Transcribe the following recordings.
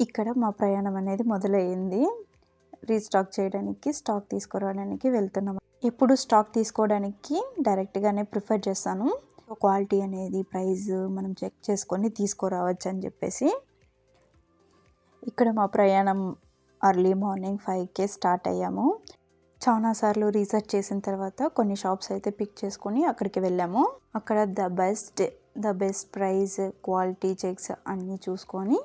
ఇక్కడ మా ప్రయాణం అనేది మొదలయ్యింది. రీస్టాక్ చేయడానికి, స్టాక్ తీసుకురావడానికి వెళ్తున్నాం. ఎప్పుడు స్టాక్ తీసుకోవడానికి డైరెక్ట్‌గానే ప్రిఫర్ చేస్తాను. క్వాలిటీ అనేది, ప్రైస్ మనం చెక్ చేసుకొని తీసుకురావచ్చు అని చెప్పేసి. ఇక్కడ మా ప్రయాణం ఎర్లీ మార్నింగ్ 5కే స్టార్ట్ అయ్యాము. చాలా సార్లు రీసెర్చ్ చేసిన తర్వాత కొన్ని షాప్స్ అయితే పిక్ చేసుకొని అక్కడికి వెళ్ళాము. అక్కడ the best price, quality checks అన్నీ చూసుకొని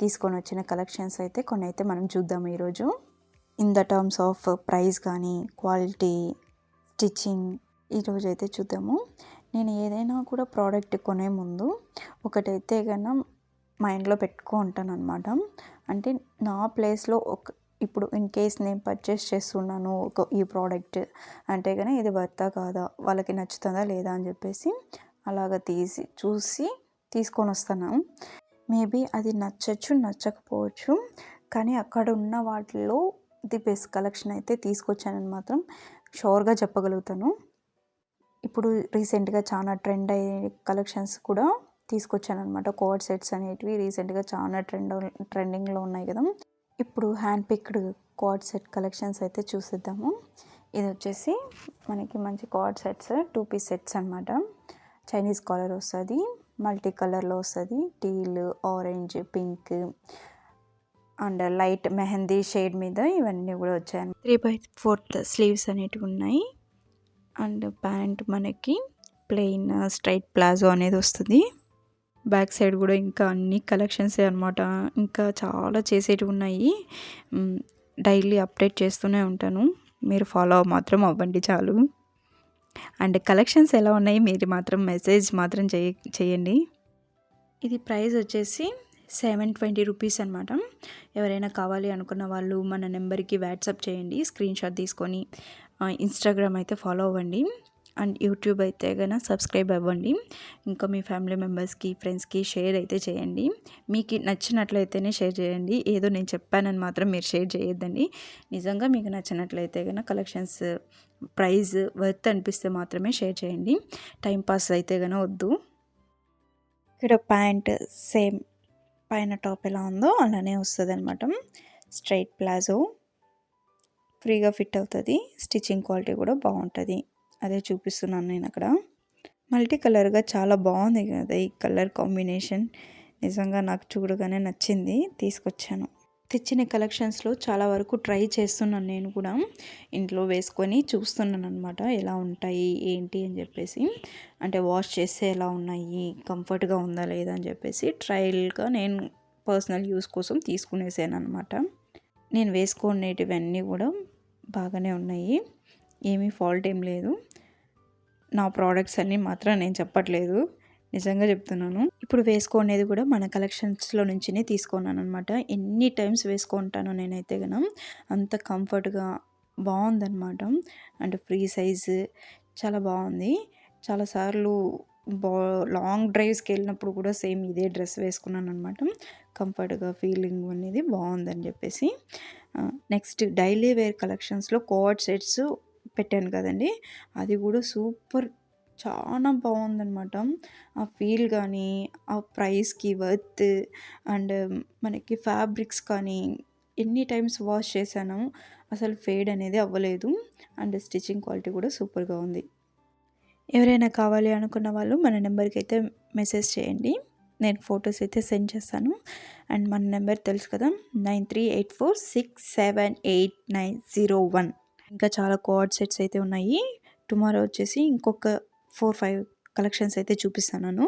తీసుకొని వచ్చిన కలెక్షన్స్ అయితే కొన్ని అయితే మనం చూద్దాము ఈరోజు. In the terms of price కానీ, క్వాలిటీ, స్టిచ్చింగ్ ఈరోజు అయితే చూద్దాము. నేను ఏదైనా కూడా ప్రోడక్ట్ కొనే ముందు ఒకటైతే కన్నా మైండ్లో పెట్టుకుంటాను అనమాట. అంటే నా ప్లేస్లో ఇప్పుడు ఇన్ కేస్ నేను పర్చేస్ చేస్తున్నాను ఈ ప్రోడక్ట్ అంటే కానీ ఇది వర్తా కాదా, వాళ్ళకి నచ్చుతుందా లేదా అని చెప్పేసి అలాగ చూసి తీసుకొని వస్తాను. మేబీ అది నచ్చచ్చు, నచ్చకపోవచ్చు, కానీ అక్కడ ఉన్న వాటిల్లో ది బెస్ట్ కలెక్షన్ అయితే తీసుకొచ్చానని మాత్రం షూర్గా చెప్పగలుగుతాను. ఇప్పుడు రీసెంట్గా చాలా ట్రెండ్ అయ్యే కలెక్షన్స్ కూడా తీసుకొచ్చాను అనమాట. కోడ్ సెట్స్ అనేటివి రీసెంట్గా చాలా ట్రెండింగ్లో ఉన్నాయి కదా. ఇప్పుడు hand picked card set collections అయితే చూసిద్దాము. ఇది వచ్చేసి మనకి మంచి కార్డ్ సెట్స్, 2 పీస్ సెట్స్ అనమాట. చైనీస్ కాలర్ వస్తుంది, మల్టీ కలర్లో వస్తుంది, teal, orange, pink and light mehndi shade మీద ఇవన్నీ కూడా వచ్చాయి. 3/4 స్లీవ్స్ అనేటివి ఉన్నాయి. అండ్ ప్యాంట్ మనకి ప్లెయిన్ స్ట్రైట్ ప్లాజో అనేది వస్తుంది. బ్యాక్ సైడ్ కూడా ఇంకా అన్ని కలెక్షన్సే అనమాట. ఇంకా చాలా చేసేటివి ఉన్నాయి. డైలీ అప్డేట్ చేస్తూనే ఉంటాను, మీరు ఫాలో మాత్రం అవ్వండి చాలు. అండ్ కలెక్షన్స్ ఎలా ఉన్నాయి మీరు మాత్రం మెసేజ్ మాత్రం చేయండి. ఇది ప్రైస్ వచ్చేసి 720 రూపీస్ అనమాట. ఎవరైనా కావాలి అనుకున్న వాళ్ళు మన నెంబర్కి వాట్సాప్ చేయండి, స్క్రీన్ షాట్ తీసుకొని. ఇన్స్టాగ్రామ్ అయితే ఫాలో అవ్వండి. అండ్ యూట్యూబ్ అయితే కనుక సబ్స్క్రైబ్ అవ్వండి. ఇంకా మీ ఫ్యామిలీ మెంబర్స్కి, ఫ్రెండ్స్కి షేర్ అయితే చేయండి. మీకు నచ్చినట్లయితేనే షేర్ చేయండి. ఏదో నేను చెప్పానని మాత్రం మీరు షేర్ చేయొద్దండి. నిజంగా మీకు నచ్చినట్లయితే కనుక కలెక్షన్స్ ప్రైస్ వర్త్ అనిపిస్తే మాత్రమే షేర్ చేయండి. టైంపాస్ అయితే కనుక వద్దు. ఇక్కడ ప్యాంట్ సేమ్ పైన టాప్ ఎలా ఉందో అలానే వస్తుంది అనమాట. స్ట్రైట్ ప్లాజో, ఫ్రీగా ఫిట్ అవుతుంది, స్టిచ్చింగ్ క్వాలిటీ కూడా బాగుంటుంది. అదే చూపిస్తున్నాను నేను అక్కడ. మల్టీ కలర్గా చాలా బాగుంది కదా ఈ కలర్ కాంబినేషన్. నిజంగా నాకు చూడగానే నచ్చింది, తీసుకొచ్చాను. తెచ్చిన కలెక్షన్స్లో చాలా వరకు ట్రై చేస్తున్నాను నేను కూడా. ఇంట్లో వేసుకొని చూస్తున్నాను అనమాట, ఎలా ఉంటాయి ఏంటి అని చెప్పేసి. అంటే వాష్ చేస్తే ఎలా ఉన్నాయి, కంఫర్ట్గా ఉందా లేదా అని చెప్పేసి ట్రయల్గా నేను పర్సనల్ యూస్ కోసం తీసుకునేసాను అనమాట. నేను వేసుకునేటివన్నీ కూడా బాగానే ఉన్నాయి, ఏమీ ఫాల్ట్ ఏం లేదు. నా ప్రోడక్ట్స్ అన్నీ మాత్రం నేను చెప్పట్లేదు, నిజంగా చెప్తున్నాను. ఇప్పుడు వేసుకునేది కూడా మన కలెక్షన్స్లో నుంచినే తీసుకున్నాను అనమాట. ఎన్ని టైమ్స్ వేసుకుంటాను నేనైతే కనుక, అంత కంఫర్ట్గా బాగుందనమాట. అంటే ఫ్రీ సైజు చాలా బాగుంది. చాలాసార్లు లాంగ్ డ్రైవ్స్కి వెళ్ళినప్పుడు కూడా సేమ్ ఇదే డ్రెస్ వేసుకున్నాను అనమాట. కంఫర్ట్గా ఫీలింగ్ అనేది బాగుందని చెప్పేసి. నెక్స్ట్ డైలీ వేర్ కలెక్షన్స్లో కోడ్ సెట్స్ పెట్టాను కదండి, అది కూడా సూపర్, చాలా బాగుందనమాట. ఆ ఫీల్ కానీ, ఆ ప్రైస్కి వర్త్, అండ్ మనకి ఫ్యాబ్రిక్స్ కానీ ఎన్ని టైమ్స్ వాష్ చేశాను, అసలు ఫేడ్ అనేది అవ్వలేదు. అండ్ స్టిచ్చింగ్ క్వాలిటీ కూడా సూపర్గా ఉంది. ఎవరైనా కావాలి అనుకున్న వాళ్ళు మన నెంబర్కి అయితే మెసేజ్ చేయండి, నేను ఫొటోస్ అయితే సెండ్ చేస్తాను. అండ్ మన నెంబర్ తెలుసు కదా, 9384678901. ఇంకా చాలా కోడ్ సెట్స్ అయితే ఉన్నాయి. టుమారో వచ్చేసి ఇంకొక 4-5 కలెక్షన్స్ అయితే చూపిస్తాను.